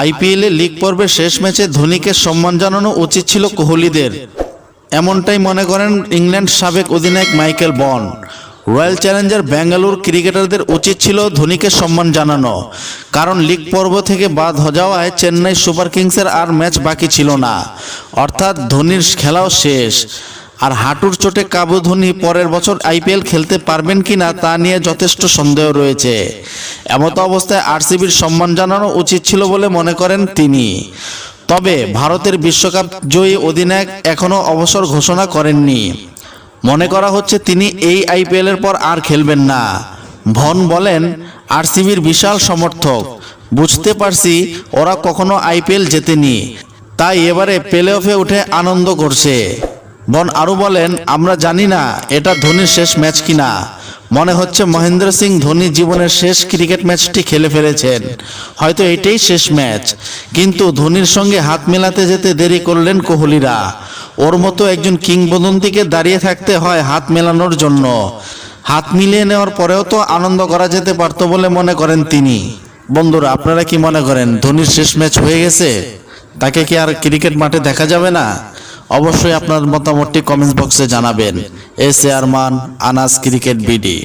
আইপিএলে লিগ পর্বের শেষ ম্যাচে ধোনিকে সম্মান জানানো উচিত ছিল কোহলিদের, এমনটাই মনে করেন ইংল্যান্ড সাবেক অধিনায়ক মাইকেল বন। রয়্যাল চ্যালেঞ্জার ব্যাঙ্গালোর ক্রিকেটারদের উচিত ছিল ধোনিকে সম্মান জানানো, কারণ লিগ পর্ব থেকে বাদ যাওয়ায় চেন্নাই সুপার কিংসের আর ম্যাচ বাকি ছিল না, অর্থাৎ ধোনির খেলাও শেষ। আর হাঁটুর চোটে কাবু ধোনি পরের বছর আইপিএল খেলতে পারবেন কিনা তা নিয়ে যথেষ্ট সন্দেহ রয়েছে। এমতো অবস্থায় আরসিবির সম্মান জানানো উচিত ছিল বলে মনে করেন তিনি। তবে ভারতের বিশ্বকাপ জয়ী অধিনায়ক এখনও অবসর ঘোষণা করেননি। মনে করা হচ্ছে তিনি এই আইপিএলের পর আর খেলবেন না। ভন বলেন, আরসিবির বিশাল সমর্থক, বুঝতে পারছি ওরা কখনো আইপিএল জেতেনি, তাই এবারে প্লে অফে উঠে আনন্দ করছে। বন আরও বলেন, আমরা জানি না এটা ধোনির শেষ ম্যাচ কিনা, মনে হচ্ছে মহেন্দ্র সিং ধোনি জীবনের শেষ ক্রিকেট ম্যাচটি খেলে ফেলেছেন, হয়তো এটাই শেষ ম্যাচ। কিন্তু ধোনির সঙ্গে হাত মেলাতে যেতে দেরি করলেন কোহলিরা। ওর মতো একজন কিংবদন্তিকে দাঁড়িয়ে থাকতে হয় হাত মেলানোর জন্য। হাত মিলিয়ে নেওয়ার পরেও তো আনন্দ করা যেতে পারত বলে মনে করেন তিনি। বন্ধুরা, আপনারা কি মনে করেন ধোনির শেষ ম্যাচ হয়ে গেছে? তাকে কি আর ক্রিকেট মাঠে দেখা যাবে না? অবশ্যই আপনার মতামতটি কমেন্টস বক্সে জানাবেন। S A Arman, Anas cricket BD.